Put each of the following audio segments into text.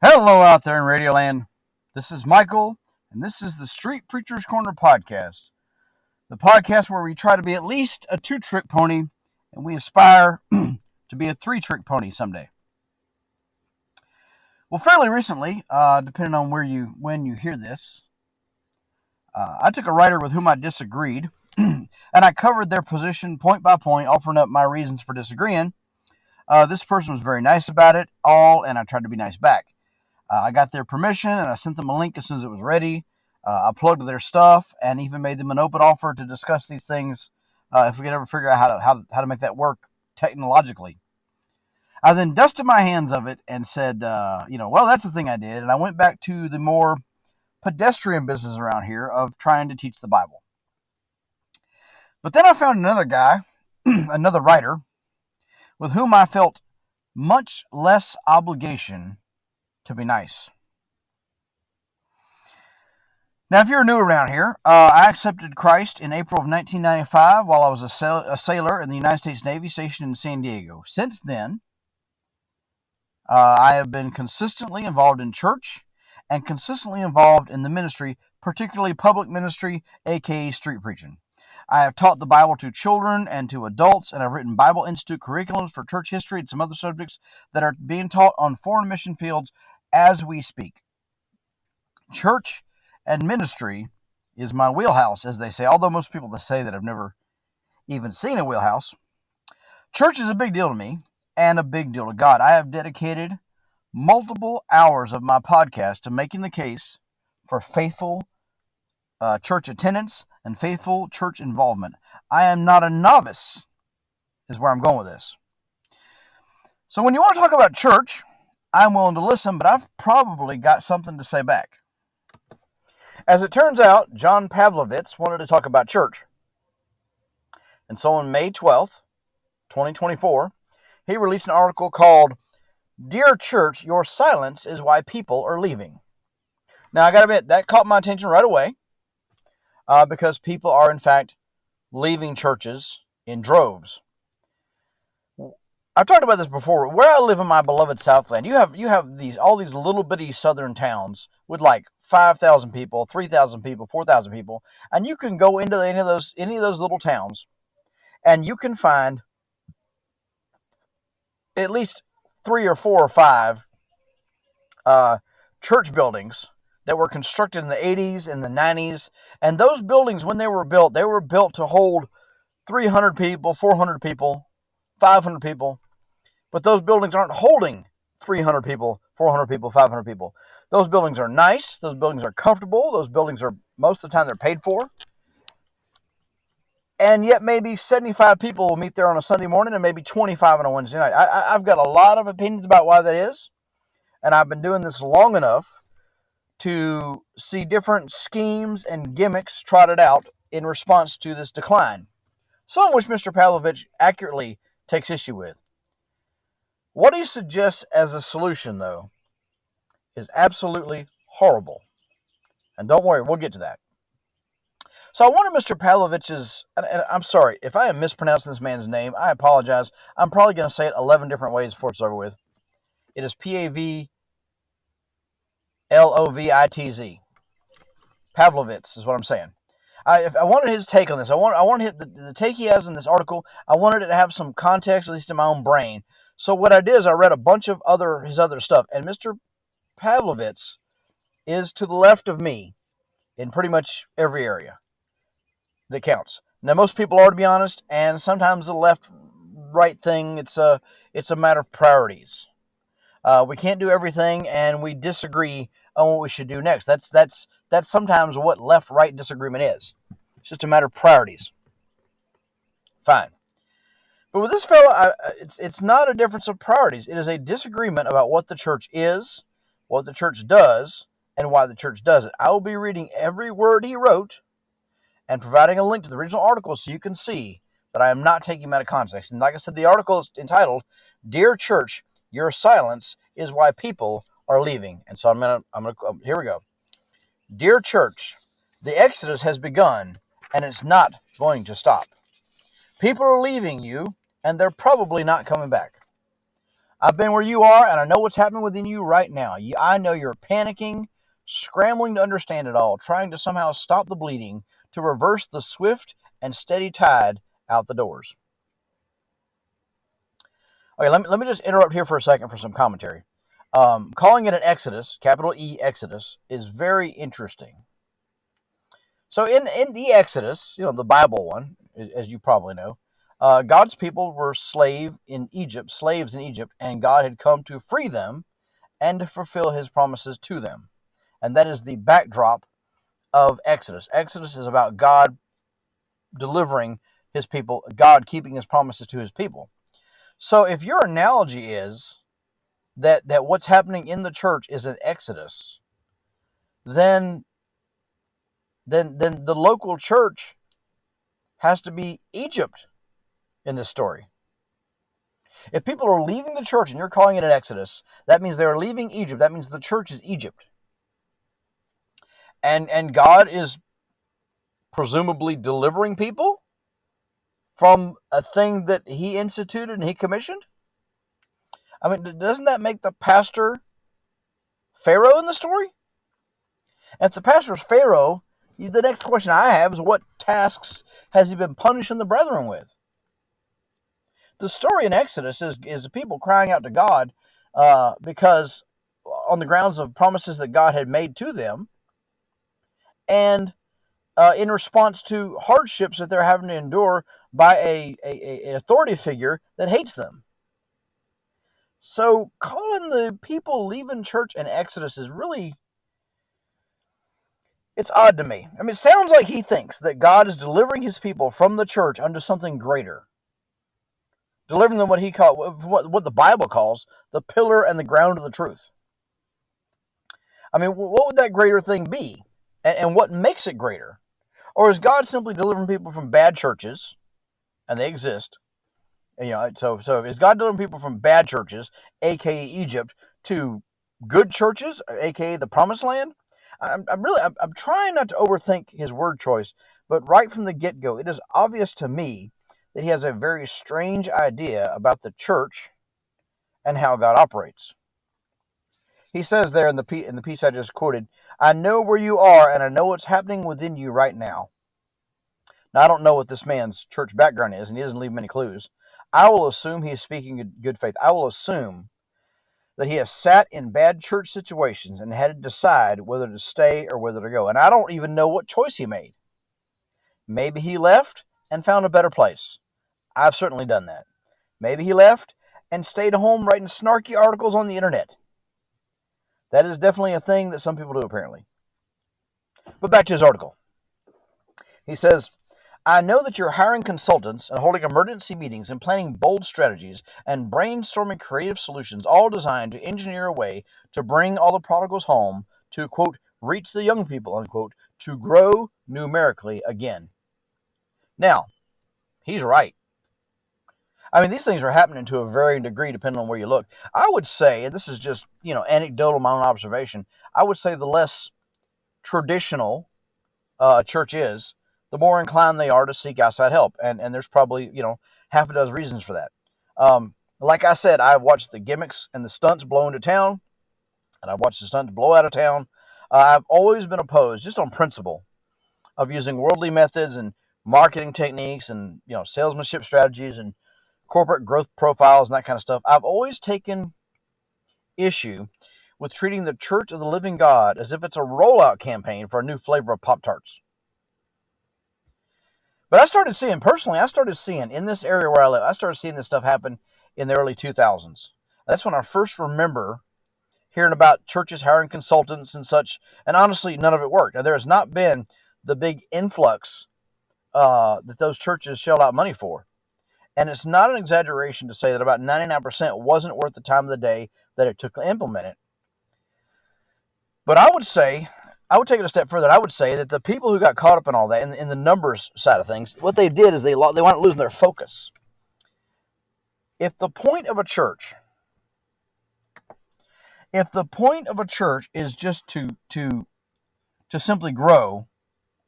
Hello out there in Radio Land. This is Michael, and this is the Street Preacher's Corner podcast. The podcast where we try to be at least a two-trick pony, and we aspire to be a three-trick pony someday. Well, fairly recently, depending on when you hear this, I took a writer with whom I disagreed, and I covered their position point by point, offering up my reasons for disagreeing. This person was very nice about it all, and I tried to be nice back. I got their permission, and I sent them a link as soon as it was ready. I plugged their stuff, and even made them an open offer to discuss these things if we could ever figure out how to make that work technologically. I then dusted my hands of it and said, well, that's the thing I did. And I went back to the more pedestrian business around here of trying to teach the Bible. But then I found another guy, another writer, with whom I felt much less obligation to be nice. Now, if you're new around here, I accepted Christ in April of 1995 while I was a sailor in the United States Navy stationed in San Diego. Since then, I have been consistently involved in church and consistently involved in the ministry, particularly public ministry, aka street preaching. I have taught the Bible to children and to adults, and I've written Bible Institute curriculums for church history and some other subjects that are being taught on foreign mission fields as we speak. Church and ministry is my wheelhouse, as they say, although most people that say that have never even seen a wheelhouse. Church is a big deal to me and a big deal to God. I have dedicated multiple hours of my podcast to making the case for faithful church attendance and faithful church involvement. I am not a novice, is where I'm going with this. So when you want to talk about church, I'm willing to listen, but I've probably got something to say back. As it turns out, John Pavlovitz wanted to talk about church. And so on May 12th, 2024, he released an article called, "Dear Church, Your Silence is Why People Are Leaving." Now, I got to admit, that caught my attention right away because people are, in fact, leaving churches in droves. I've talked about this before. Where I live in my beloved Southland, you have all these little bitty southern towns with like 5,000 people, 3,000 people, 4,000 people, and you can go into any of those little towns, and you can find at least 3 or 4 or 5 church buildings that were constructed in the 80s and the 90s, and those buildings, when they were built to hold 300 people, 400 people, 500 people. But those buildings aren't holding 300 people, 400 people, 500 people. Those buildings are nice. Those buildings are comfortable. Those buildings are, most of the time, they're paid for. And yet maybe 75 people will meet there on a Sunday morning and maybe 25 on a Wednesday night. I've got a lot of opinions about why that is. And I've been doing this long enough to see different schemes and gimmicks trotted out in response to this decline. Some of which Mr. Pavlovitz accurately takes issue with. What he suggests as a solution, though, is absolutely horrible. And don't worry, we'll get to that. So I wanted Mr. Pavlovitz's, and I'm sorry, if I am mispronouncing this man's name, I apologize. I'm probably going to say it 11 different ways before it's over with. It is Pavlovitz. Pavlovitz is what I'm saying. I wanted his take on this. I wanted the take he has in this article. I wanted it to have some context, at least in my own brain. So what I did is I read a bunch of his other stuff, and Mr. Pavlovitz is to the left of me in pretty much every area that counts. Now, most people are, to be honest, and sometimes the left-right thing, it's a matter of priorities. We can't do everything, and we disagree on what we should do next. That's sometimes what left-right disagreement is. It's just a matter of priorities. Fine. But with this fellow, it's not a difference of priorities. It is a disagreement about what the church is, what the church does, and why the church does it. I will be reading every word he wrote and providing a link to the original article so you can see that I am not taking him out of context. And like I said, the article is entitled, "Dear Church, Your Silence is Why People Are Leaving." And so I'm gonna here we go. Dear Church, the exodus has begun, and it's not going to stop. People are leaving you, and they're probably not coming back. I've been where you are, and I know what's happening within you right now. I know you're panicking, scrambling to understand it all, trying to somehow stop the bleeding, to reverse the swift and steady tide out the doors. Okay, let me just interrupt here for a second for some commentary. Calling it an exodus, capital E exodus, is very interesting. So in the Exodus, the Bible one, as you probably know, God's people were slaves in Egypt, and God had come to free them and to fulfill his promises to them. And that is the backdrop of Exodus. Exodus is about God delivering his people, God keeping his promises to his people. So if your analogy is that what's happening in the church is an Exodus, then the local church has to be Egypt in this story. If people are leaving the church and you're calling it an Exodus, that means they're leaving Egypt. That means the church is Egypt. And God is presumably delivering people from a thing that he instituted and he commissioned. I mean, doesn't that make the pastor Pharaoh in the story? If the pastor's Pharaoh, the next question I have is, what tasks has he been punishing the brethren with? The story in Exodus is the people crying out to God because on the grounds of promises that God had made to them, and in response to hardships that they're having to endure by a authority figure that hates them. So calling the people leaving church in Exodus is really, it's odd to me. I mean, it sounds like he thinks that God is delivering his people from the church unto something greater. Delivering them what the Bible calls the pillar and the ground of the truth. I mean, what would that greater thing be? And what makes it greater? Or is God simply delivering people from bad churches, and they exist? So is God delivering people from bad churches, aka Egypt, to good churches, aka the Promised Land? I'm trying not to overthink his word choice, but right from the get-go, it is obvious to me that he has a very strange idea about the church and how God operates. He says there in the piece I just quoted, "I know where you are, and I know what's happening within you right now." Now, I don't know what this man's church background is, and he doesn't leave many clues. I will assume he is speaking in good faith. I will assume that he has sat in bad church situations and had to decide whether to stay or whether to go. And I don't even know what choice he made. Maybe he left and found a better place. I've certainly done that. Maybe he left and stayed home writing snarky articles on the internet. That is definitely a thing that some people do, apparently. But back to his article. He says, "I know that you're hiring consultants and holding emergency meetings and planning bold strategies and brainstorming creative solutions, all designed to engineer a way to bring all the prodigals home, to, quote, reach the young people, unquote, to grow numerically again." Now, he's right. I mean, these things are happening to a varying degree depending on where you look. I would say, and this is just, anecdotal, my own observation, I would say the less traditional a church is, the more inclined they are to seek outside help. And there's probably, half a dozen reasons for that. Like I said, I've watched the gimmicks and the stunts blow into town, and I've watched the stunts blow out of town. I've always been opposed, just on principle, of using worldly methods and marketing techniques and, salesmanship strategies and corporate growth profiles and that kind of stuff. I've always taken issue with treating the Church of the Living God as if it's a rollout campaign for a new flavor of Pop-Tarts. But I started seeing in this area where I live, I started seeing this stuff happen in the early 2000s. That's when I first remember hearing about churches hiring consultants and such, and honestly, none of it worked. Now, there has not been the big influx that those churches shelled out money for. And it's not an exaggeration to say that about 99% wasn't worth the time of the day that it took to implement it. But I would take it a step further. I would say that the people who got caught up in all that, in the numbers side of things, what they did is they wound up losing their focus. If the point of a church is just to simply grow,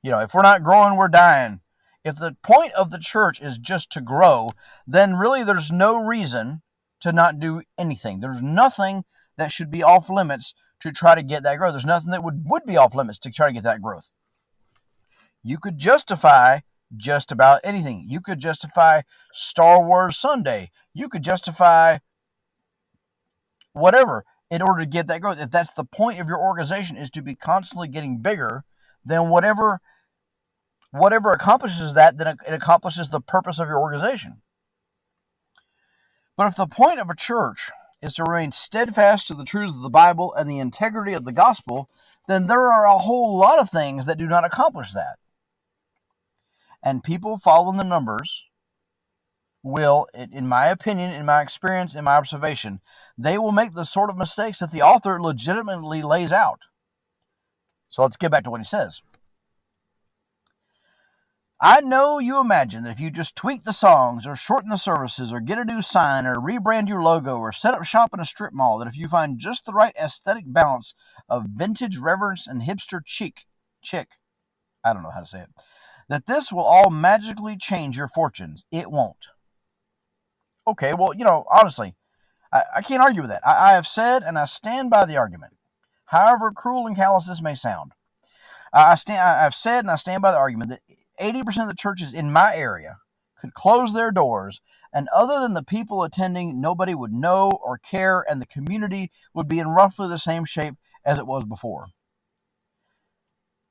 if we're not growing, we're dying. If the point of the church is just to grow, then really there's no reason to not do anything. There's nothing that should be off limits to try to get that growth. There's nothing that would be off limits to try to get that growth. You could justify just about anything. You could justify Star Wars Sunday. You could justify whatever in order to get that growth. If that's the point of your organization, is to be constantly getting bigger, then whatever accomplishes that, then it accomplishes the purpose of your organization. But if the point of a church is to remain steadfast to the truths of the Bible and the integrity of the gospel, then there are a whole lot of things that do not accomplish that. And people following the numbers will, in my opinion, in my experience, in my observation, they will make the sort of mistakes that the author legitimately lays out. So let's get back to what he says. I know you imagine that if you just tweak the songs or shorten the services or get a new sign or rebrand your logo or set up shop in a strip mall, that if you find just the right aesthetic balance of vintage reverence and hipster chic, I don't know how to say it, that this will all magically change your fortunes. It won't. Okay, well, honestly, I can't argue with that. I have said and I stand by the argument, however cruel and callous this may sound. I've said and I stand by the argument that 80% of the churches in my area could close their doors, and other than the people attending, nobody would know or care, and the community would be in roughly the same shape as it was before.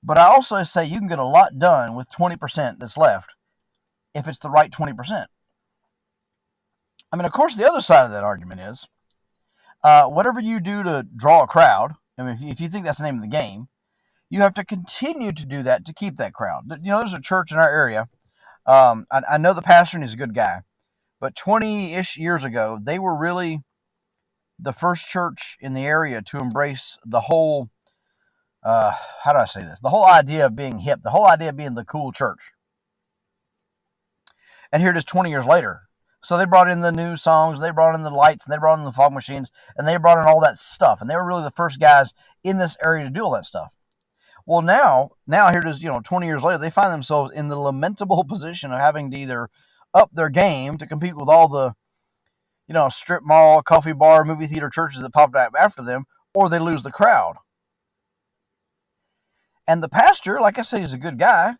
But I also say you can get a lot done with 20% that's left if it's the right 20%. I mean, of course, the other side of that argument is whatever you do to draw a crowd, I mean, if you think that's the name of the game, you have to continue to do that to keep that crowd. There's a church in our area. I know the pastor, and he's a good guy. But 20-ish years ago, they were really the first church in the area to embrace the whole, how do I say this? The whole idea of being hip, the whole idea of being the cool church. And here it is 20 years later. So they brought in the new songs, they brought in the lights, and they brought in the fog machines, and they brought in all that stuff. And they were really the first guys in this area to do all that stuff. Well, now here it is, 20 years later, they find themselves in the lamentable position of having to either up their game to compete with all the, strip mall, coffee bar, movie theater churches that popped up after them, or they lose the crowd. And the pastor, like I said, he's a good guy.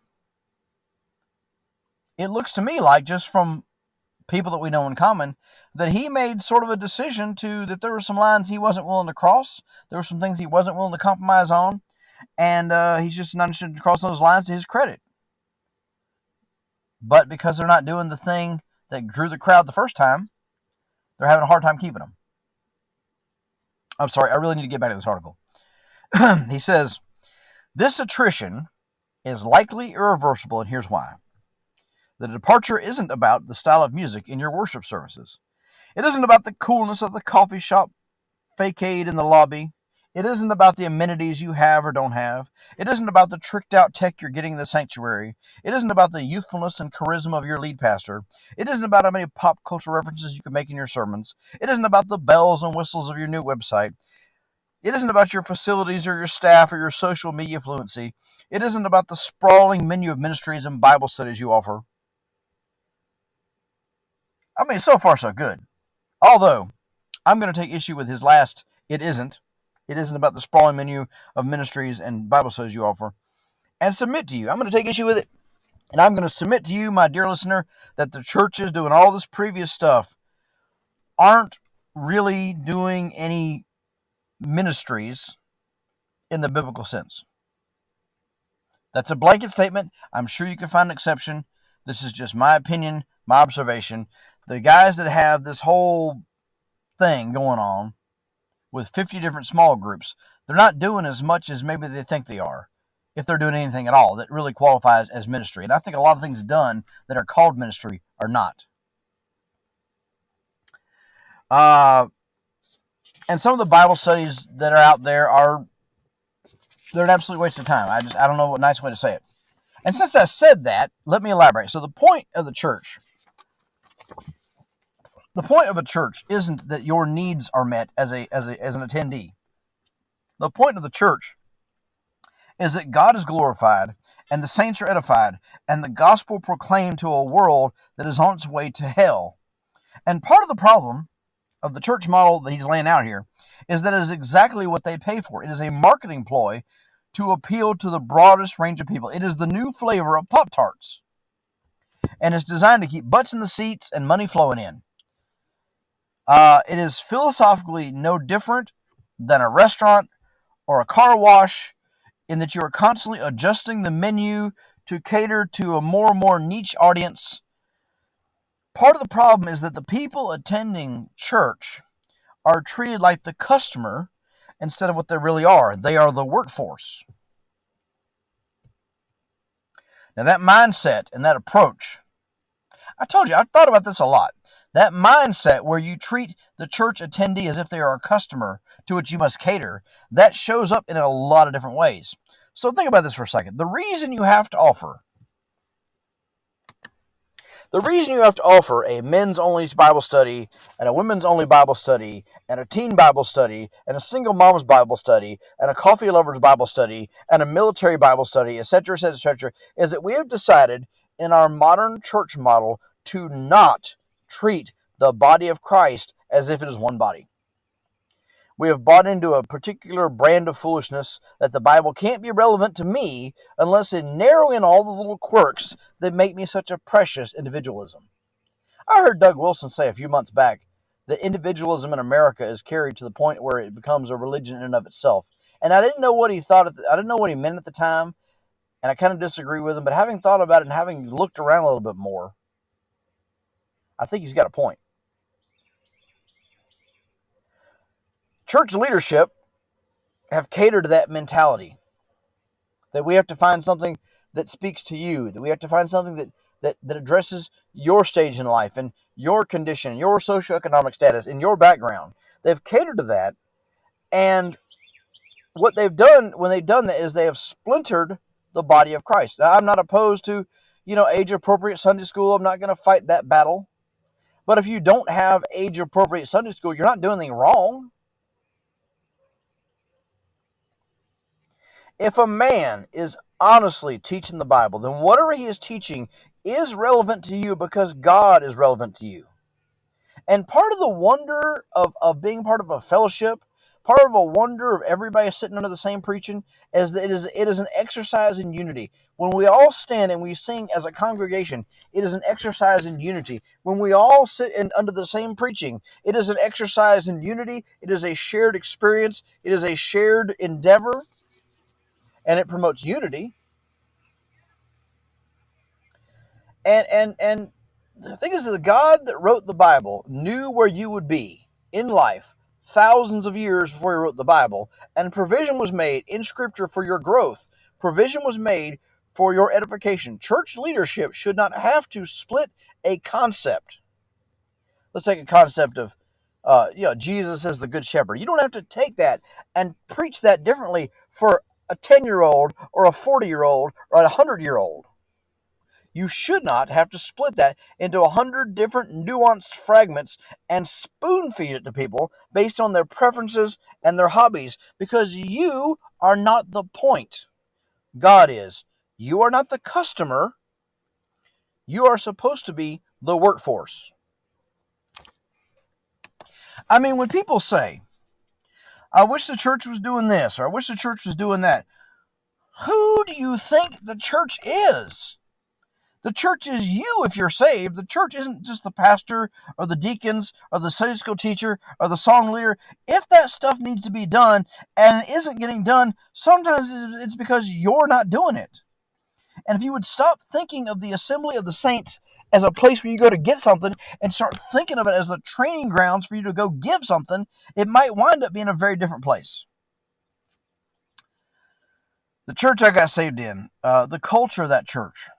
It looks to me like, just from people that we know in common, that he made sort of a decision that there were some lines he wasn't willing to cross. There were some things he wasn't willing to compromise on. And he's just not interested to cross those lines, to his credit. But because they're not doing the thing that drew the crowd the first time, they're having a hard time keeping them. I'm sorry, I really need to get back to this article. He says, this attrition is likely irreversible, and here's why. The departure isn't about the style of music in your worship services. It isn't about the coolness of the coffee shop facade in the lobby. It isn't about the amenities you have or don't have. It isn't about the tricked-out tech you're getting in the sanctuary. It isn't about the youthfulness and charisma of your lead pastor. It isn't about how many pop culture references you can make in your sermons. It isn't about the bells and whistles of your new website. It isn't about your facilities or your staff or your social media fluency. It isn't about the sprawling menu of ministries and Bible studies you offer. I mean, so far so good. Although, I'm going to take issue with his last, it isn't. It isn't about the sprawling menu of ministries and Bible studies you offer. And submit to you. I'm going to take issue with it. And I'm going to submit to you, my dear listener, that the churches doing all this previous stuff aren't really doing any ministries in the biblical sense. That's a blanket statement. I'm sure you can find an exception. This is just my opinion, my observation. The guys that have this whole thing going on with 50 different small groups, they're not doing as much as maybe they think they are, if they're doing anything at all that really qualifies as ministry. And I think a lot of things done that are called ministry are not. And some of the Bible studies that are out there they're an absolute waste of time. I don't know what nice way to say it. And since I said that, let me elaborate. So the point of a church isn't that your needs are met as an attendee. The point of the church is that God is glorified and the saints are edified and the gospel proclaimed to a world that is on its way to hell. And part of the problem of the church model that he's laying out here is that it is exactly what they pay for. It is a marketing ploy to appeal to the broadest range of people. It is the new flavor of Pop-Tarts, and it's designed to keep butts in the seats and money flowing in. It is philosophically no different than a restaurant or a car wash in that you are constantly adjusting the menu to cater to a more and more niche audience. Part of the problem is that the people attending church are treated like the customer instead of what they really are. They are the workforce. Now, that mindset and that approach, I told you, I've thought about this a lot. That mindset where you treat the church attendee as if they are a customer to which you must cater, that shows up in a lot of different ways. So think about this for a second. The reason you have to offer a men's only Bible study and a women's only Bible study and a teen Bible study and a single mom's Bible study and a coffee lover's Bible study and a military Bible study, etc., etc., etc., is that we have decided in our modern church model to not treat the body of Christ as if it is one body. We have bought into a particular brand of foolishness that the Bible can't be relevant to me unless it narrow in all the little quirks that make me such a precious individualism. I heard Doug Wilson say a few months back that individualism in America is carried to the point where it becomes a religion in and of itself. And I didn't know what he thought. I didn't know what he meant at the time, and I kind of disagree with him. But having thought about it and having looked around a little bit more, I think he's got a point. Church leadership have catered to that mentality, that we have to find something that speaks to you, that we have to find something that addresses your stage in life and your condition, your socioeconomic status, and your background. They've catered to that, and what they've done when they've done that is they have splintered the body of Christ. Now, I'm not opposed to, age-appropriate Sunday school. I'm not going to fight that battle. But if you don't have age-appropriate Sunday school, you're not doing anything wrong. If a man is honestly teaching the Bible, then whatever he is teaching is relevant to you because God is relevant to you. And part of the wonder of being part of a fellowship, part of a wonder of everybody sitting under the same preaching, is that it is an exercise in unity. When we all stand and we sing as a congregation, it is an exercise in unity. When we all sit under the same preaching, it is an exercise in unity. It is a shared experience. It is a shared endeavor. And it promotes unity. And the thing is that the God that wrote the Bible knew where you would be in life thousands of years before he wrote the Bible, and provision was made in Scripture for your growth. Provision was made for your edification. Church leadership should not have to split a concept. Let's take a concept of Jesus as the Good Shepherd. You don't have to take that and preach that differently for a 10-year-old or a 40-year-old or a 100-year-old. You should not have to split that into 100 different nuanced fragments and spoon feed it to people based on their preferences and their hobbies, because you are not the point. God is. You are not the customer. You are supposed to be the workforce. I mean, when people say, I wish the church was doing this, or I wish the church was doing that, who do you think the church is? The church is you if you're saved. The church isn't just the pastor or the deacons or the Sunday school teacher or the song leader. If that stuff needs to be done and it isn't getting done, sometimes it's because you're not doing it. And if you would stop thinking of the assembly of the saints as a place where you go to get something and start thinking of it as the training grounds for you to go give something, it might wind up being a very different place. The church I got saved in, the culture of that church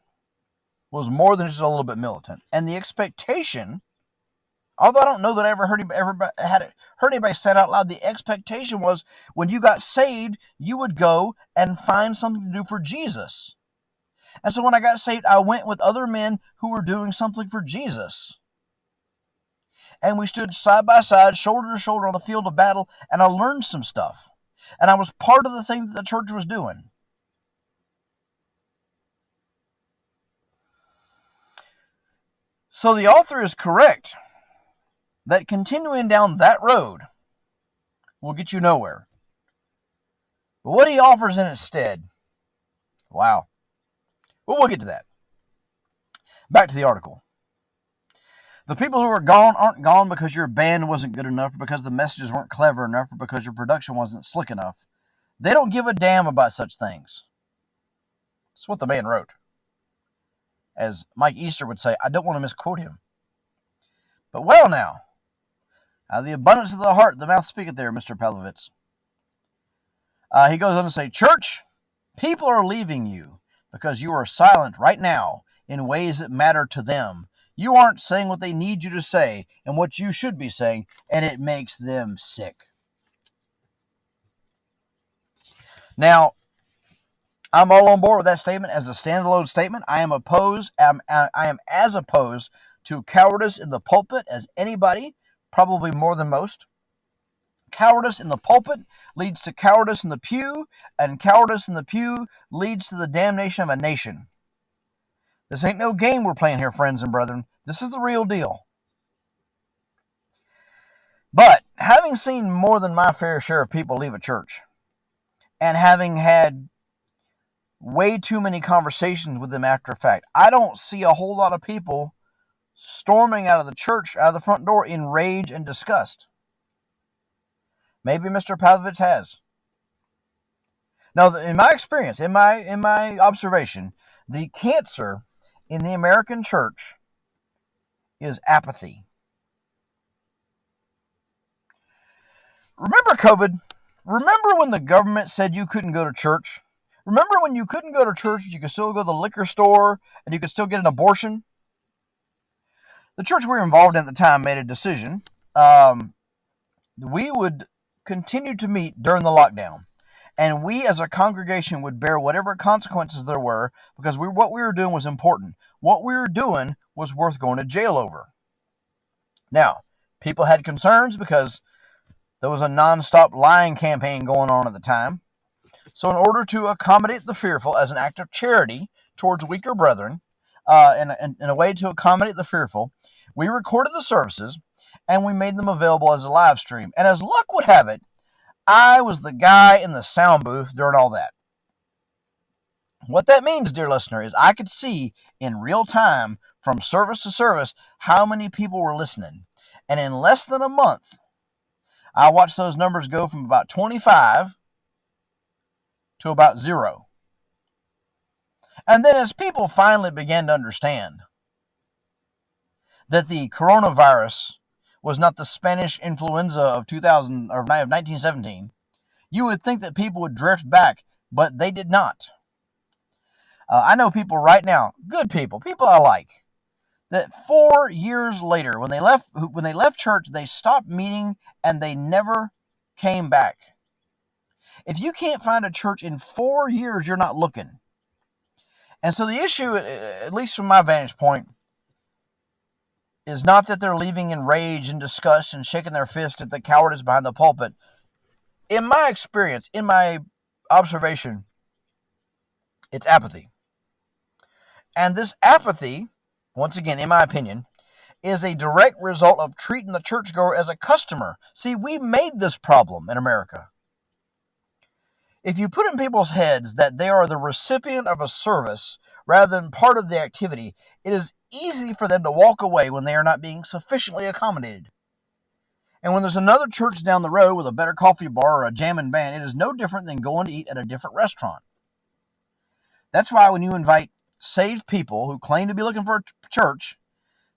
was more than just a little bit militant. And the expectation, although I don't know that I ever heard anybody say it out loud, the expectation was when you got saved, you would go and find something to do for Jesus. And so when I got saved, I went with other men who were doing something for Jesus. And we stood side by side, shoulder to shoulder on the field of battle, and I learned some stuff. And I was part of the thing that the church was doing. So the author is correct that continuing down that road will get you nowhere. But what he offers in its stead, wow. Well, we'll get to that. Back to the article. The people who are gone aren't gone because your band wasn't good enough, or because the messages weren't clever enough, or because your production wasn't slick enough. They don't give a damn about such things. That's what the man wrote. As Mike Easter would say, I don't want to misquote him. But well now, out of the abundance of the heart, the mouth speaketh there, Mr. Pavlovitz. He goes on to say, church, people are leaving you because you are silent right now in ways that matter to them. You aren't saying what they need you to say and what you should be saying, and it makes them sick. Now, I'm all on board with that statement as a standalone statement. I am as opposed to cowardice in the pulpit as anybody, probably more than most. Cowardice in the pulpit leads to cowardice in the pew, and cowardice in the pew leads to the damnation of a nation. This ain't no game we're playing here, friends and brethren. This is the real deal. But having seen more than my fair share of people leave a church, and having had way too many conversations with them after fact, I don't see a whole lot of people storming out of the church, out of the front door, in rage and disgust. Maybe Mr. Pavlovitz has. Now, in my experience, in my observation, the cancer in the American church is apathy. Remember COVID? Remember when the government said you couldn't go to church? Remember when you couldn't go to church, but you could still go to the liquor store and you could still get an abortion? The church we were involved in at the time made a decision. We would continue to meet during the lockdown. And we as a congregation would bear whatever consequences there were, because what we were doing was important. What we were doing was worth going to jail over. Now, people had concerns because there was a nonstop lying campaign going on at the time. So in order to accommodate the fearful as an act of charity towards weaker brethren, in a way to accommodate the fearful, we recorded the services and we made them available as a live stream. And as luck would have it, I was the guy in the sound booth during all that. What that means, dear listener, is I could see in real time from service to service how many people were listening. And in less than a month, I watched those numbers go from about 25 to about 0. And then as people finally began to understand that the coronavirus was not the Spanish influenza of 1917, you would think that people would drift back, but they did not. I know people right now, good people I like, that 4 years later, when they left church, they stopped meeting and they never came back. If you can't find a church in 4 years, you're not looking. And so the issue, at least from my vantage point, is not that they're leaving in rage and disgust and shaking their fist at the cowardice behind the pulpit. In my experience, in my observation, it's apathy. And this apathy, once again, in my opinion, is a direct result of treating the churchgoer as a customer. See, we made this problem in America. If you put in people's heads that they are the recipient of a service rather than part of the activity, it is easy for them to walk away when they are not being sufficiently accommodated. And when there's another church down the road with a better coffee bar or a jamming band, it is no different than going to eat at a different restaurant. That's why when you invite saved people who claim to be looking for a church,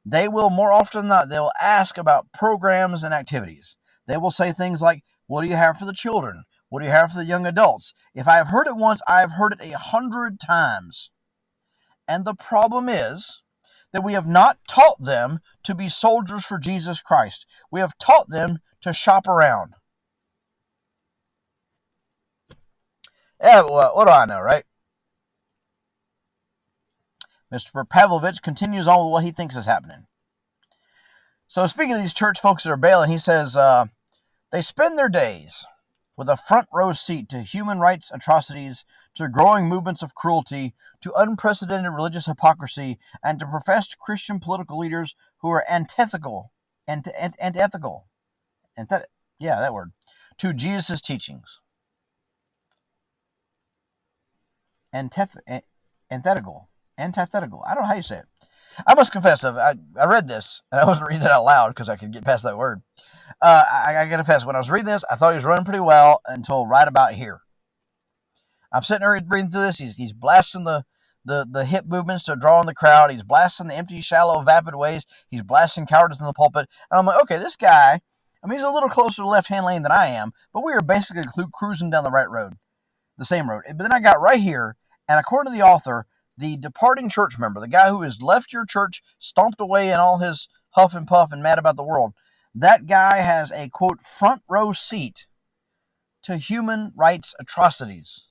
they will more often than not, they will ask about programs and activities. They will say things like, what do you have for the children? What do you have for the young adults? If I have heard it once, I have heard it 100 times. And the problem is that we have not taught them to be soldiers for Jesus Christ. We have taught them to shop around. Yeah, well, what do I know, right? Mr. Pavlovitz continues on with what he thinks is happening. So speaking of these church folks that are bailing, he says, they spend their days with a front row seat to human rights atrocities, to growing movements of cruelty, to unprecedented religious hypocrisy, and to professed Christian political leaders who are antithetical antithetical, that word, to Jesus' teachings. Antithetical. I don't know how you say it. I must confess, I read this, and I wasn't reading it out loud because I could get past that word. I got to confess, when I was reading this, I thought he was running pretty well until right about here. I'm sitting there reading through this. He's blasting the hip movements to draw in the crowd. He's blasting the empty, shallow, vapid ways. He's blasting cowardice in the pulpit. And I'm like, okay, this guy, I mean, he's a little closer to the left-hand lane than I am, but we are basically cruising down the right road, the same road. But then I got right here, and according to the author, the departing church member, the guy who has left your church, stomped away in all his huff and puff and mad about the world, that guy has a, quote, front row seat to human rights atrocities.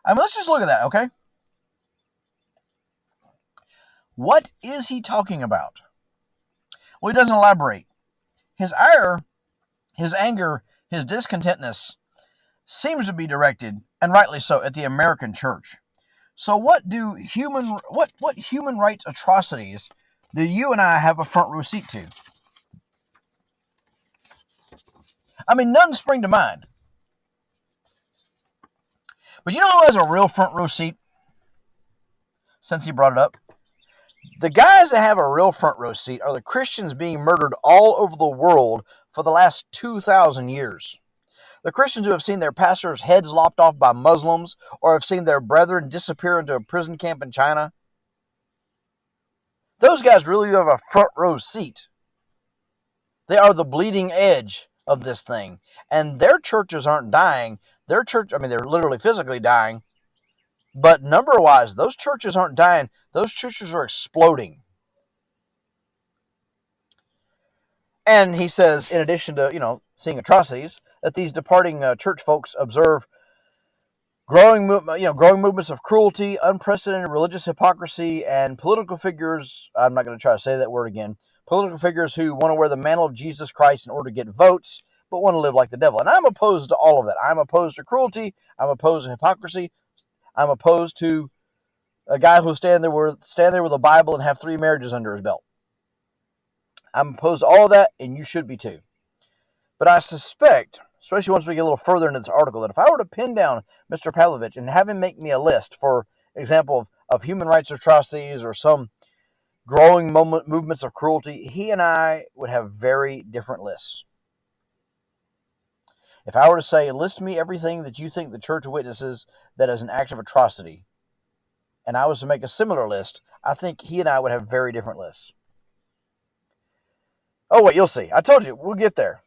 I mean, let's just look at that, okay? What is he talking about? Well, he doesn't elaborate. His ire, his anger, his discontentness seems to be directed, and rightly so, at the American church. So what human rights atrocities do you and I have a front row seat to? I mean, none spring to mind. But you know who has a real front row seat? Since he brought it up. The guys that have a real front row seat are the Christians being murdered all over the world for the last 2,000 years. The Christians who have seen their pastors' heads lopped off by Muslims or have seen their brethren disappear into a prison camp in China. Those guys really have a front row seat. They are the bleeding edge of this thing. And their churches aren't dying. They're literally physically dying. But number-wise, those churches aren't dying. Those churches are exploding. And he says, in addition to, seeing atrocities, that these departing church folks observe growing movements of cruelty, unprecedented religious hypocrisy, and political figures, I'm not going to try to say that word again, political figures who want to wear the mantle of Jesus Christ in order to get votes, but want to live like the devil. And I'm opposed to all of that. I'm opposed to cruelty. I'm opposed to hypocrisy. I'm opposed to a guy who'll stand there with a Bible and have 3 marriages under his belt. I'm opposed to all of that, and you should be too. But I suspect, especially once we get a little further into this article, that if I were to pin down Mr. Pavlovitz and have him make me a list, for example, of human rights atrocities or some growing movements of cruelty, he and I would have very different lists. If I were to say, list me everything that you think the church witnesses that is an act of atrocity, and I was to make a similar list, I think he and I would have very different lists. Oh, wait, you'll see. I told you, we'll get there.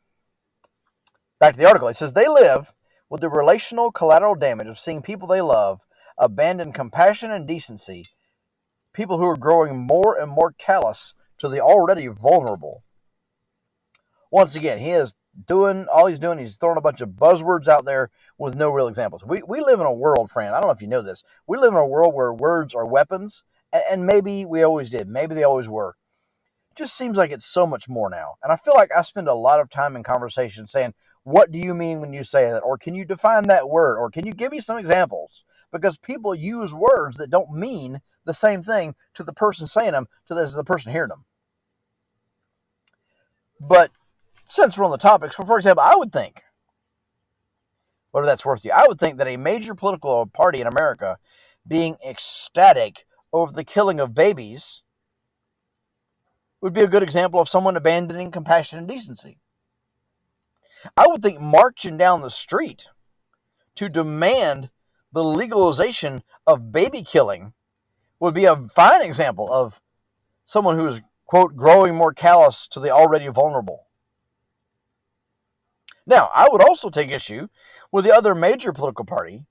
Back to the article. It says, they live with the relational collateral damage of seeing people they love abandon compassion and decency, people who are growing more and more callous to the already vulnerable. Once again, he's throwing a bunch of buzzwords out there with no real examples. We live in a world, friend, I don't know if you know this, we live in a world where words are weapons, and maybe we always did, maybe they always were. It just seems like it's so much more now. And I feel like I spend a lot of time in conversation saying, what do you mean when you say that? Or can you define that word? Or can you give me some examples? Because people use words that don't mean the same thing to the person saying them to the person hearing them. But since we're on the topics, for example, I would think, whatever that's worth to you, I would think that a major political party in America being ecstatic over the killing of babies would be a good example of someone abandoning compassion and decency. I would think marching down the street to demand the legalization of baby killing would be a fine example of someone who is, quote, growing more callous to the already vulnerable. Now, I would also take issue with the other major political party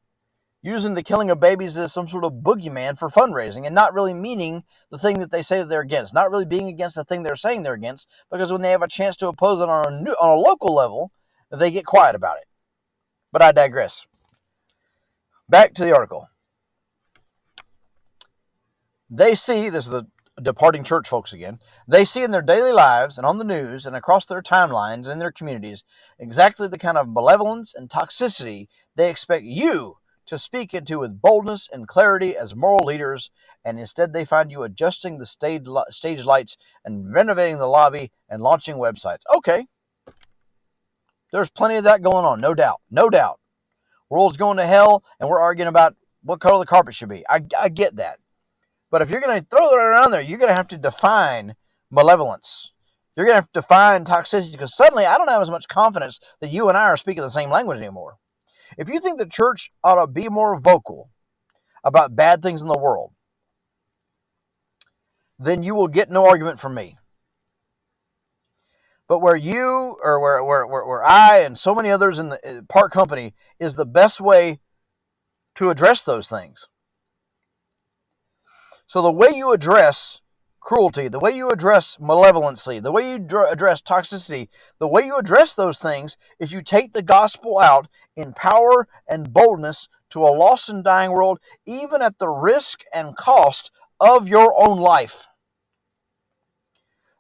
using the killing of babies as some sort of boogeyman for fundraising and not really meaning the thing that they say that they're against, not really being against the thing they're saying they're against, because when they have a chance to oppose it on a local level, they get quiet about it. But I digress. Back to the article. They see, this is the departing church folks again, they see in their daily lives and on the news and across their timelines and their communities exactly the kind of malevolence and toxicity they expect you to speak into with boldness and clarity as moral leaders, and instead they find you adjusting the stage lights and renovating the lobby and launching websites. Okay, there's plenty of that going on, no doubt. No doubt. World's going to hell, and we're arguing about what color the carpet should be. I get that. But if you're going to throw that around there, you're going to have to define malevolence. You're going to have to define toxicity, because suddenly I don't have as much confidence that you and I are speaking the same language anymore. If you think the church ought to be more vocal about bad things in the world, then you will get no argument from me. But where you, or where I and so many others in the Park Company, is the best way to address those things. So the way you address cruelty, the way you address malevolency, the way you address toxicity, the way you address those things is you take the gospel out in power and boldness to a lost and dying world, even at the risk and cost of your own life.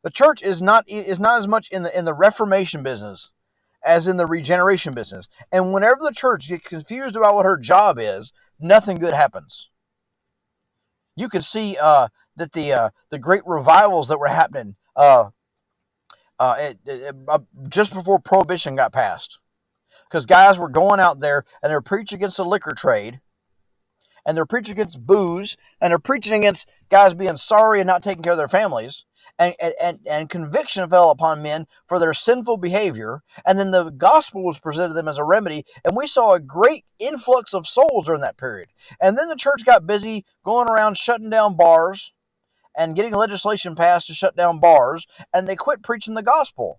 The church is not as much in the Reformation business as in the regeneration business. And whenever the church gets confused about what her job is, nothing good happens. You can see that the great revivals that were happening just before Prohibition got passed, because guys were going out there and they're preaching against the liquor trade, and they're preaching against booze, and they're preaching against guys being sorry and not taking care of their families, and conviction fell upon men for their sinful behavior, and then the gospel was presented to them as a remedy, and we saw a great influx of souls during that period. And then the church got busy going around shutting down bars and getting legislation passed to shut down bars, and they quit preaching the gospel.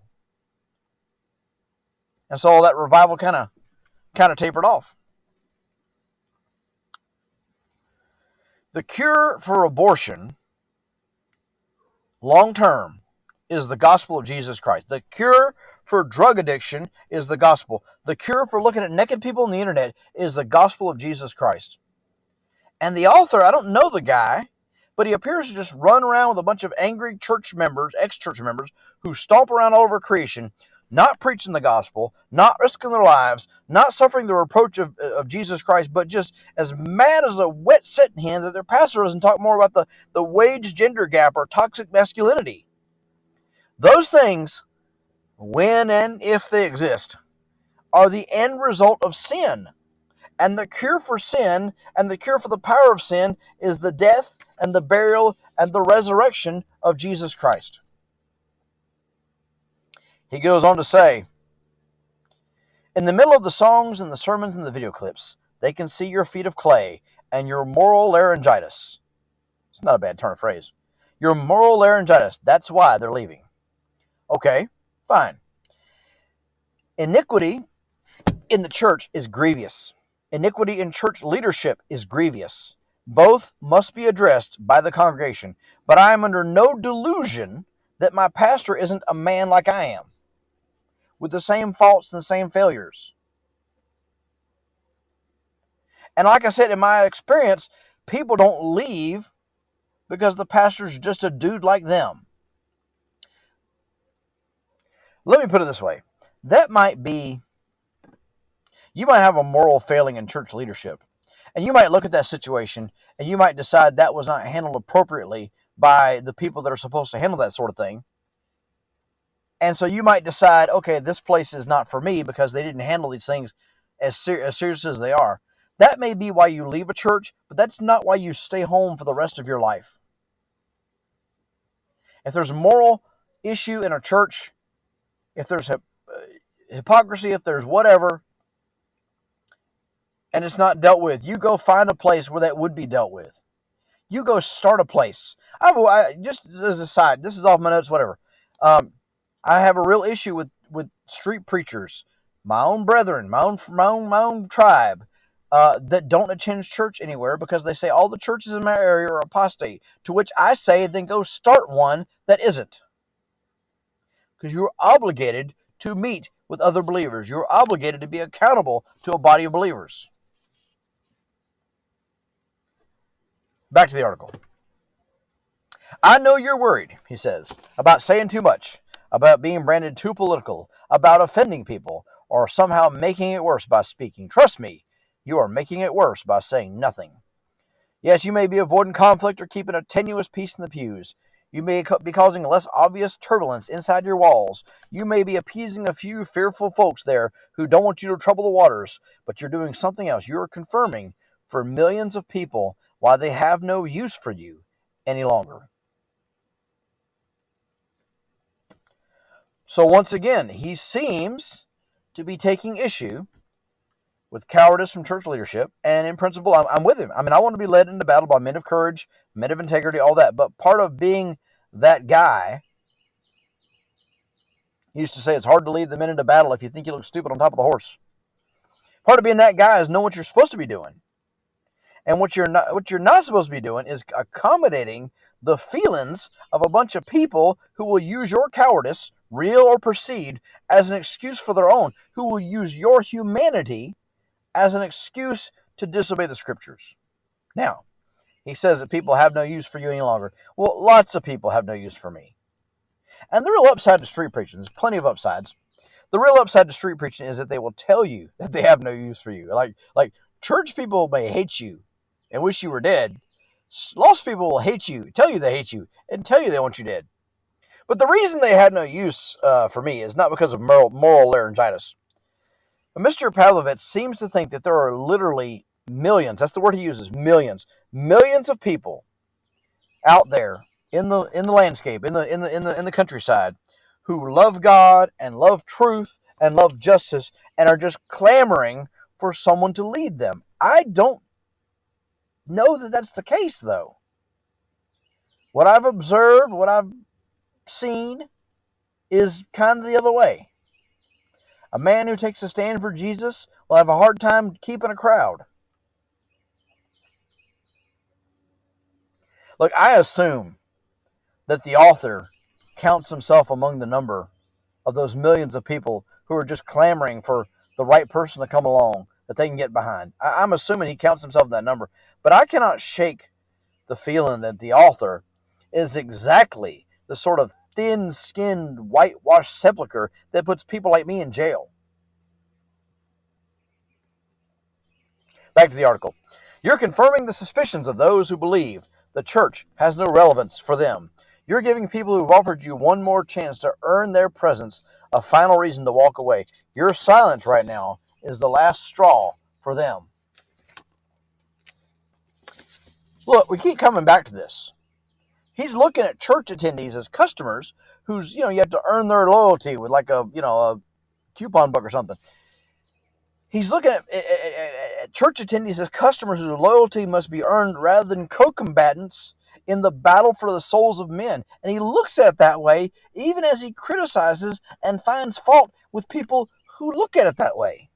And so all that revival kind of tapered off. The cure for abortion, long term, is the gospel of Jesus Christ. The cure for drug addiction is the gospel. The cure for looking at naked people on the internet is the gospel of Jesus Christ. And the author, I don't know the guy, but he appears to just run around with a bunch of angry church members, ex-church members, who stomp around all over creation, not preaching the gospel, not risking their lives, not suffering the reproach of Jesus Christ, but just as mad as a wet sitting hen that their pastor doesn't talk more about the wage gender gap or toxic masculinity. Those things, when and if they exist, are the end result of sin. And the cure for sin and the cure for the power of sin is the death and the burial and the resurrection of Jesus Christ. He goes on to say, in the middle of the songs and the sermons and the video clips, they can see your feet of clay and your moral laryngitis. It's not a bad turn of phrase. Your moral laryngitis, that's why they're leaving. Okay, fine. Iniquity in the church is grievous. Iniquity in church leadership is grievous. Both must be addressed by the congregation, but I am under no delusion that my pastor isn't a man like I am, with the same faults and the same failures. And like I said, in my experience, people don't leave because the pastor's just a dude like them. Let me put it this way. That might be, you might have a moral failing in church leadership, and you might look at that situation and you might decide that was not handled appropriately by the people that are supposed to handle that sort of thing. And so you might decide, okay, this place is not for me because they didn't handle these things as serious as they are. That may be why you leave a church, but that's not why you stay home for the rest of your life. If there's a moral issue in a church, if there's hypocrisy, if there's whatever, and it's not dealt with, you go find a place where that would be dealt with. You go start a place. Just as a side, this is off my notes, whatever. I have a real issue with street preachers, my own brethren, my own tribe, that don't attend church anywhere because they say all the churches in my area are apostate. To which I say, then go start one that isn't. Because you're obligated to meet with other believers. You're obligated to be accountable to a body of believers. Back to the article. I know you're worried, he says, about saying too much, about being branded too political, about offending people, or somehow making it worse by speaking. Trust me, You are making it worse by saying nothing. Yes, you may be avoiding conflict or keeping a tenuous peace in the pews. You may be causing less obvious turbulence inside your walls. You may be appeasing a few fearful folks there who don't want you to trouble the waters, but you're doing something else. You're confirming for millions of people why they have no use for you any longer. So once again, he seems to be taking issue with cowardice from church leadership, and in principle, I'm with him. I mean, I want to be led into battle by men of courage, men of integrity, all that. But part of being that guy, he used to say, it's hard to lead the men into battle if you think you look stupid on top of the horse. Part of being that guy is know what you're supposed to be doing, and what you're not supposed to be doing is accommodating the feelings of a bunch of people who will use your cowardice, real or perceived, as an excuse for their own, who will use your humanity as an excuse to disobey the scriptures. Now, he says that people have no use for you any longer. Well, lots of people have no use for me. And the real upside to street preaching, there's plenty of upsides. The real upside to street preaching is that they will tell you that they have no use for you. Like church people may hate you and wish you were dead. Lost people will hate you, tell you they hate you, and tell you they want you dead. But the reason they had no use for me is not because of moral laryngitis. Mr. Pavlovitz seems to think that there are literally millions, that's the word he uses, millions of people out there in the landscape, in the countryside, who love God and love truth and love justice and are just clamoring for someone to lead them. I don't know that that's the case, though. What I've observed, what I've seen, is kind of the other way. A man who takes a stand for Jesus will have a hard time keeping a crowd. Look, I assume that the author counts himself among the number of those millions of people who are just clamoring for the right person to come along that they can get behind. I'm assuming he counts himself in that number. But I cannot shake the feeling that the author is exactly the sort of thin-skinned, whitewashed sepulcher that puts people like me in jail. Back to the article. You're confirming the suspicions of those who believe the church has no relevance for them. You're giving people who've offered you one more chance to earn their presence a final reason to walk away. Your silence right now is the last straw for them. Look, we keep coming back to this. He's looking at church attendees as customers who's, you have to earn their loyalty with like a coupon book or something. He's looking at church attendees as customers whose loyalty must be earned rather than co-combatants in the battle for the souls of men. And he looks at it that way, even as he criticizes and finds fault with people who look at it that way.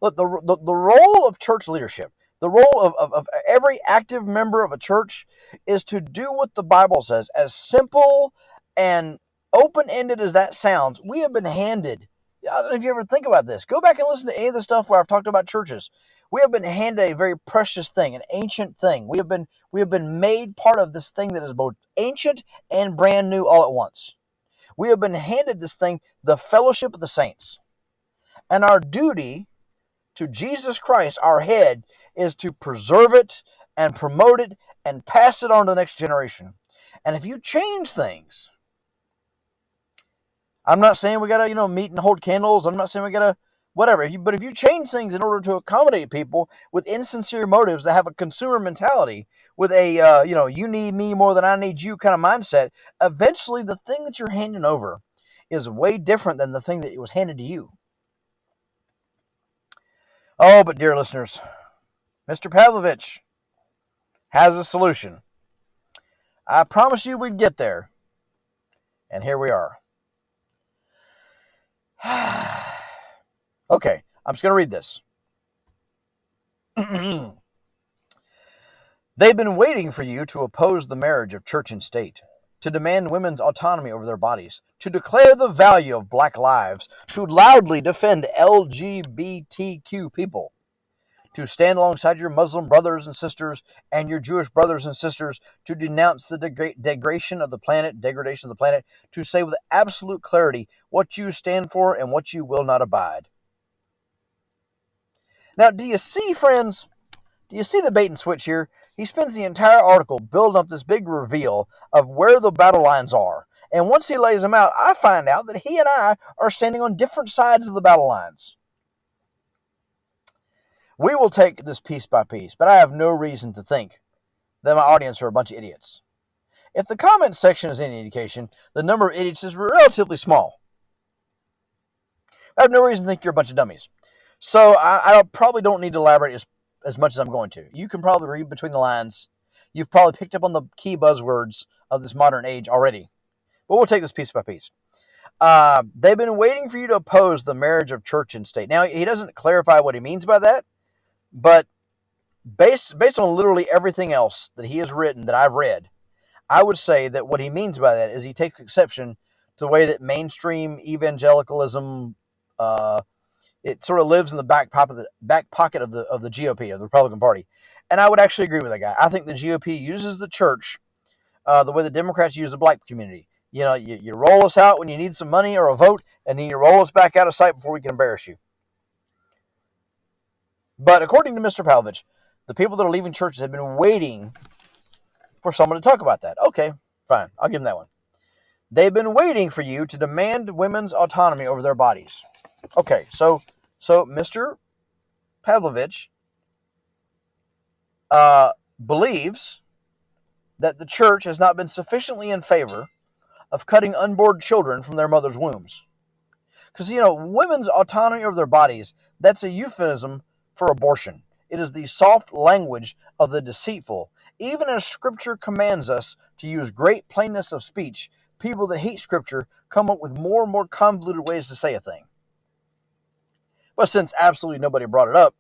Look, the role of church leadership, the role of every active member of a church is to do what the Bible says. As simple and open-ended as that sounds, we have been handed, I don't know if you ever think about this. Go back and listen to any of the stuff where I've talked about churches. We have been handed a very precious thing, an ancient thing. We have been made part of this thing that is both ancient and brand new all at once. We have been handed this thing, the fellowship of the saints. And our duty to Jesus Christ, our head, is to preserve it and promote it and pass it on to the next generation. And if you change things, I'm not saying we got to, meet and hold candles. I'm not saying we got to whatever. But if you change things in order to accommodate people with insincere motives that have a consumer mentality, with a, you need me more than I need you kind of mindset, eventually the thing that you're handing over is way different than the thing that was handed to you. Oh, but dear listeners, Mr. Pavlovitz has a solution. I promise you we'd get there. And here we are. Okay, I'm just going to read this. They've been waiting for you to oppose the marriage of church and state, to demand women's autonomy over their bodies, to declare the value of black lives, to loudly defend LGBTQ people, to stand alongside your Muslim brothers and sisters and your Jewish brothers and sisters, to denounce the degradation of the planet, to say with absolute clarity what you stand for and what you will not abide. Now, do you see, friends? Do you see the bait and switch here? He spends the entire article building up this big reveal of where the battle lines are. And once he lays them out, I find out that he and I are standing on different sides of the battle lines. We will take this piece by piece, but I have no reason to think that my audience are a bunch of idiots. If the comment section is any indication, the number of idiots is relatively small. I have no reason to think you're a bunch of dummies. So I probably don't need to elaborate as much as I'm going to. You can probably read between the lines. You've probably picked up on the key buzzwords of this modern age already. But we'll take this piece by piece. They've been waiting for you to oppose the marriage of church and state. Now, he doesn't clarify what he means by that, but based on literally everything else that he has written that I've read, I would say that what he means by that is he takes exception to the way that mainstream evangelicalism it sort of lives in the back pocket of the GOP, of the Republican Party. And I would actually agree with that guy. I think the GOP uses the church the way the Democrats use the black community. You know, you roll us out when you need some money or a vote, and then you roll us back out of sight before we can embarrass you. But according to Mr. Pavlovitz, the people that are leaving churches have been waiting for someone to talk about that. Okay, fine. I'll give them that one. They've been waiting for you to demand women's autonomy over their bodies. Okay, so Mr. Pavlovitz believes that the church has not been sufficiently in favor of cutting unborn children from their mother's wombs. Because, you know, women's autonomy over their bodies, that's a euphemism for abortion. It is the soft language of the deceitful. Even as Scripture commands us to use great plainness of speech, people that hate Scripture come up with more and more convoluted ways to say a thing. But since absolutely nobody brought it up,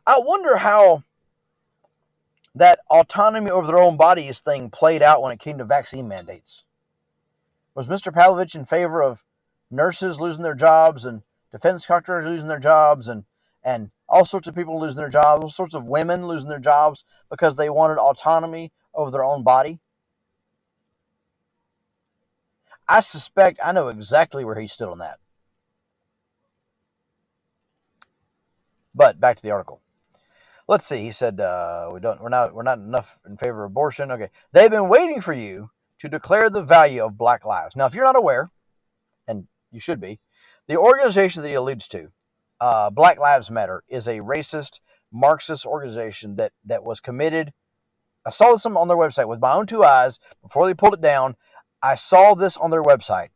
I wonder how that autonomy over their own bodies thing played out when it came to vaccine mandates. Was Mr. Pavlovitz in favor of nurses losing their jobs and defense contractors losing their jobs and all sorts of people losing their jobs, all sorts of women losing their jobs because they wanted autonomy over their own body? I suspect I know exactly where he stood on that. But back to the article. Let's see. He said we're not enough in favor of abortion. Okay, they've been waiting for you to declare the value of Black lives. Now, if you're not aware, and you should be, the organization that he alludes to, Black Lives Matter, is a racist, Marxist organization that was committed. I saw this on their website with my own two eyes before they pulled it down. I saw this on their website,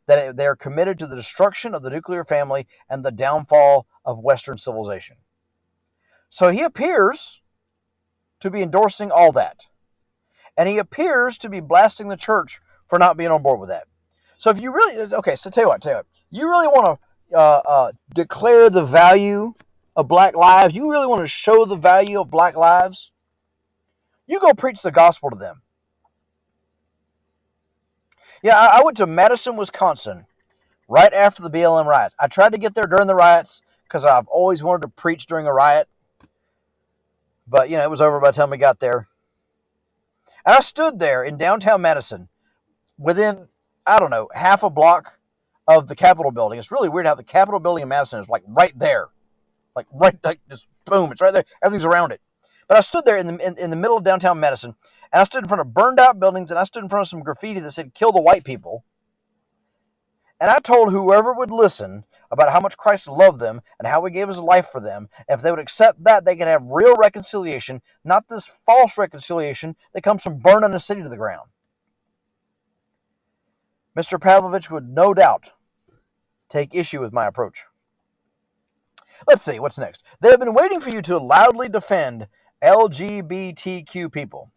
that they are committed to the destruction of the nuclear family and the downfall of Western civilization. So he appears to be endorsing all that. And he appears to be blasting the church for not being on board with that. So if you really, okay, so tell you what, you really want to declare the value of Black lives, you really want to show the value of Black lives, you go preach the gospel to them. Yeah, I went to Madison, Wisconsin, right after the BLM riots. I tried to get there during the riots because I've always wanted to preach during a riot. But, you know, it was over by the time we got there. And I stood there in downtown Madison within, I don't know, half a block of the Capitol building. It's really weird how the Capitol building in Madison is like right there. Like just boom, it's right there. Everything's around it. But I stood there in the middle of downtown Madison, and I stood in front of burned out buildings, and I stood in front of some graffiti that said, "Kill the white people." And I told whoever would listen about how much Christ loved them and how he gave his life for them. And if they would accept that, they could have real reconciliation, not this false reconciliation that comes from burning the city to the ground. Mr. Pavlovitz would no doubt take issue with my approach. Let's see, what's next? They have been waiting for you to loudly defend LGBTQ people.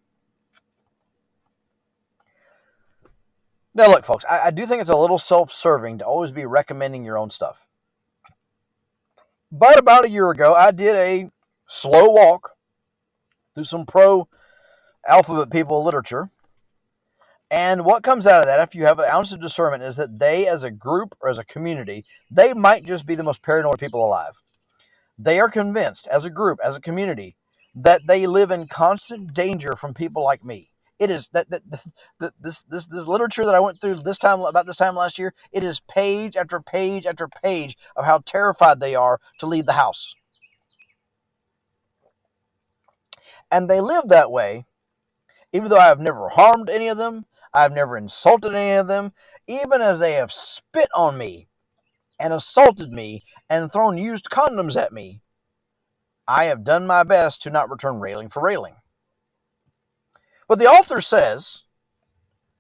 Now, look, folks, I do think it's a little self-serving to always be recommending your own stuff. But about a year ago, I did a slow walk through some pro-alphabet people literature. And what comes out of that, if you have an ounce of discernment, is that they, as a group or as a community, they might just be the most paranoid people alive. They are convinced, as a group, as a community, that they live in constant danger from people like me. It is this literature that I went through about this time last year. It is page after page after page of how terrified they are to leave the house. And they live that way, even though I have never harmed any of them, I have never insulted any of them, even as they have spit on me and assaulted me and thrown used condoms at me. I have done my best to not return railing for railing. But the author says,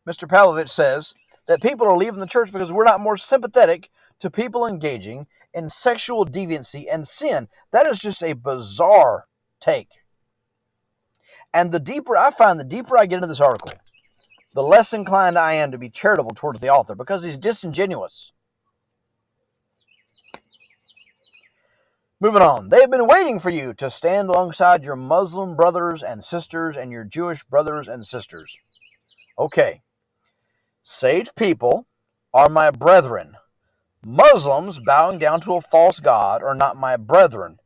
Mr. Pavlovitz says, that people are leaving the church because we're not more sympathetic to people engaging in sexual deviancy and sin. That is just a bizarre take. And the deeper I get into this article, the less inclined I am to be charitable towards the author because he's disingenuous. Moving on. They've been waiting for you to stand alongside your Muslim brothers and sisters and your Jewish brothers and sisters. Okay. Saved people are my brethren. Muslims bowing down to a false god are not my brethren.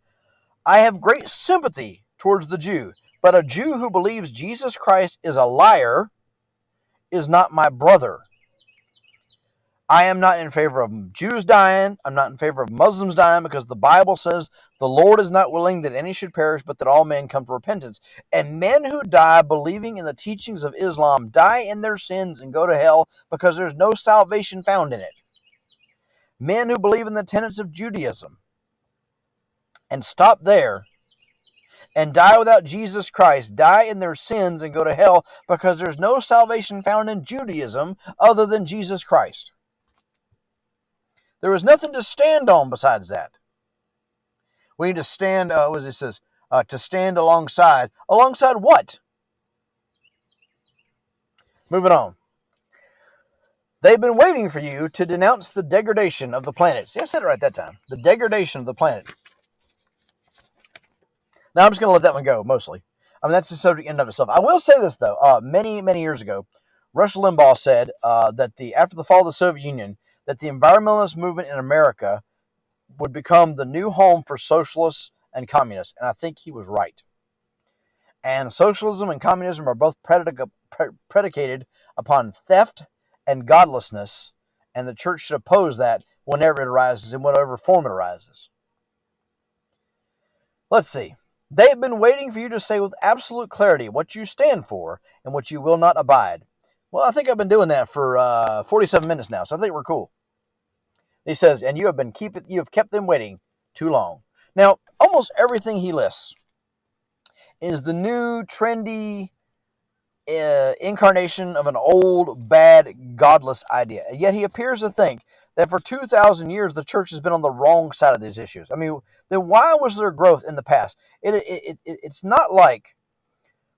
I have great sympathy towards the Jew, but a Jew who believes Jesus Christ is a liar is not my brother. I am not in favor of Jews dying. I'm not in favor of Muslims dying because the Bible says the Lord is not willing that any should perish, but that all men come to repentance. And men who die believing in the teachings of Islam die in their sins and go to hell because there's no salvation found in it. Men who believe in the tenets of Judaism and stop there and die without Jesus Christ die in their sins and go to hell because there's no salvation found in Judaism other than Jesus Christ. There is nothing to stand on besides that. We need to stand, as it says, to stand alongside. Alongside what? Moving on. They've been waiting for you to denounce the degradation of the planet. See, I said it right that time. The degradation of the planet. Now, I'm just going to let that one go, mostly. I mean, that's the subject in and of itself. I will say this, though. Many, many years ago, Rush Limbaugh said that after the fall of the Soviet Union, that the environmentalist movement in America would become the new home for socialists and communists. And I think he was right. And socialism and communism are both predicated upon theft and godlessness, and the church should oppose that whenever it arises, in whatever form it arises. Let's see. They've been waiting for you to say with absolute clarity what you stand for and what you will not abide. Well, I think I've been doing that for 47 minutes now, so I think we're cool. He says, and you have kept them waiting too long. Now, almost everything he lists is the new trendy incarnation of an old, bad, godless idea. Yet he appears to think that for 2,000 years the church has been on the wrong side of these issues. I mean, then why was there growth in the past? It's not like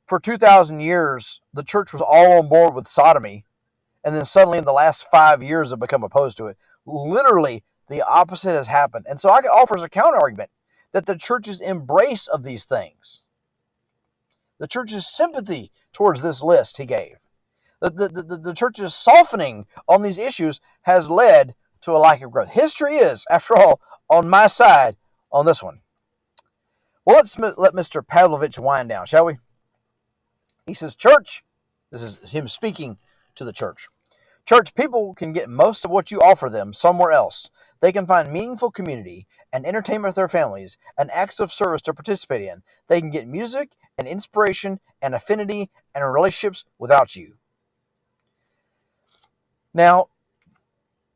for 2,000 years the church was all on board with sodomy, and then suddenly in the last 5 years have become opposed to it. Literally, the opposite has happened. And so I could offer as a counter argument that the church's embrace of these things, the church's sympathy towards this list he gave, the church's softening on these issues has led to a lack of growth. History is, after all, on my side on this one. Well, let's let Mr. Pavlovitz wind down, shall we? He says, church, this is him speaking to the church. Church, people can get most of what you offer them somewhere else. They can find meaningful community and entertainment with their families and acts of service to participate in. They can get music and inspiration and affinity and relationships without you. Now,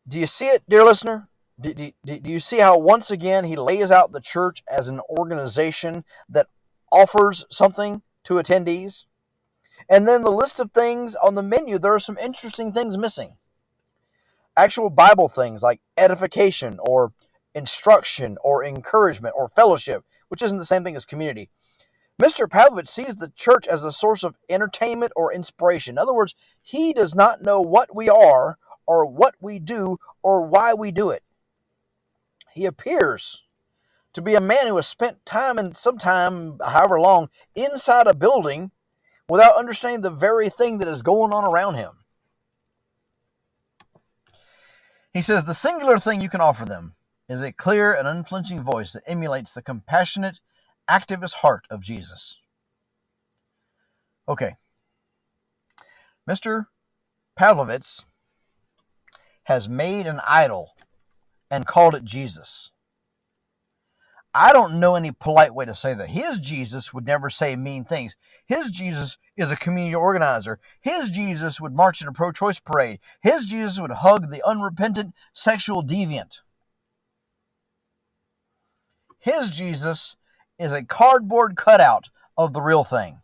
do you see it, dear listener? Do you see how once again he lays out the church as an organization that offers something to attendees? And then the list of things on the menu, there are some interesting things missing. Actual Bible things like edification or instruction or encouragement or fellowship, which isn't the same thing as community. Mr. Pavlovitz sees the church as a source of entertainment or inspiration. In other words, he does not know what we are or what we do or why we do it. He appears to be a man who has spent time and some time, however long, inside a building without understanding the very thing that is going on around him. He says, the singular thing you can offer them is a clear and unflinching voice that emulates the compassionate, activist heart of Jesus. Okay. Mr. Pavlovitz has made an idol and called it Jesus. I don't know any polite way to say that. His Jesus would never say mean things. His Jesus is a community organizer. His Jesus would march in a pro-choice parade. His Jesus would hug the unrepentant sexual deviant. His Jesus is a cardboard cutout of the real thing.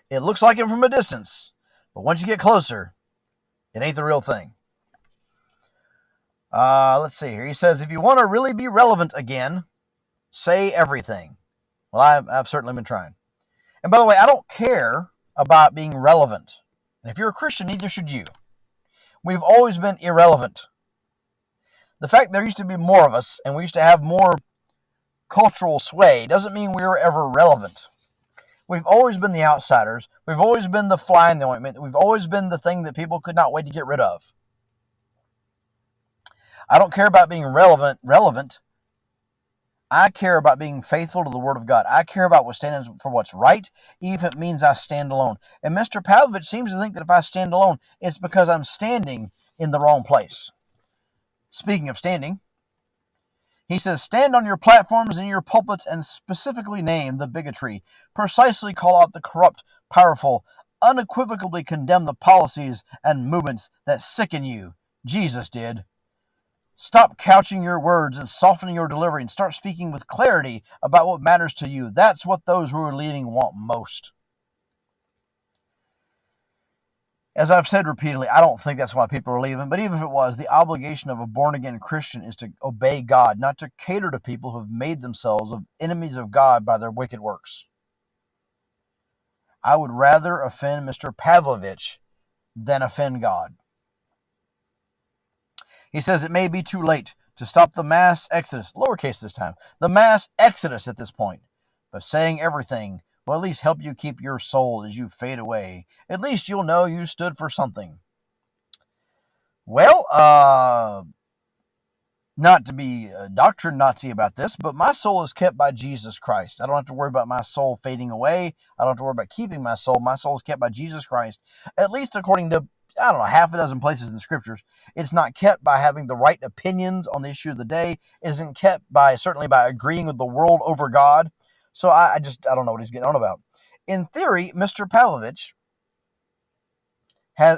It looks like him from a distance, but once you get closer, it ain't the real thing. Let's see here. He says, if you want to really be relevant again, say everything. Well, I've certainly been trying. And by the way, I don't care about being relevant. And if you're a Christian, neither should you. We've always been irrelevant. The fact there used to be more of us and we used to have more cultural sway doesn't mean we were ever relevant. We've always been the outsiders. We've always been the fly in the ointment. We've always been the thing that people could not wait to get rid of. I don't care about being relevant. I care about being faithful to the Word of God. I care about standing for what's right, even if it means I stand alone. And Mr. Pavlovitz seems to think that if I stand alone, it's because I'm standing in the wrong place. Speaking of standing, he says, stand on your platforms and your pulpits and specifically name the bigotry. Precisely call out the corrupt, powerful, unequivocally condemn the policies and movements that sicken you. Jesus did. Stop couching your words and softening your delivery and start speaking with clarity about what matters to you. That's what those who are leaving want most. As I've said repeatedly, I don't think that's why people are leaving, but even if it was, the obligation of a born-again Christian is to obey God, not to cater to people who have made themselves enemies of God by their wicked works. I would rather offend Mr. Pavlovitz than offend God. He says it may be too late to stop the mass exodus, lowercase this time, the mass exodus at this point, but saying everything will at least help you keep your soul as you fade away. At least you'll know you stood for something. Well, not to be a doctrine Nazi about this, but my soul is kept by Jesus Christ. I don't have to worry about my soul fading away. I don't have to worry about keeping my soul. My soul is kept by Jesus Christ, at least according to, I don't know, half a dozen places in the scriptures. It's not kept by having the right opinions on the issue of the day. It isn't kept certainly by agreeing with the world over God. So I don't know what he's getting on about. In theory, Mr. Pavlovitz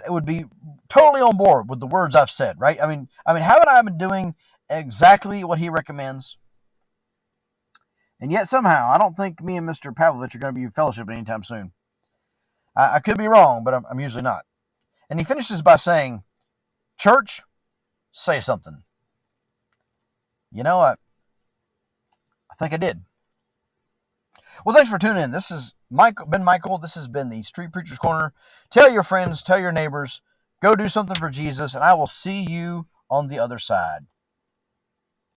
would be totally on board with the words I've said, right? I mean, haven't I been doing exactly what he recommends? And yet somehow, I don't think me and Mr. Pavlovitz are going to be fellowship anytime soon. I could be wrong, but I'm usually not. And he finishes by saying, church, say something. You know, I think I did. Well, thanks for tuning in. This is been Michael. This has been the Street Preacher's Corner. Tell your friends, tell your neighbors, go do something for Jesus, and I will see you on the other side.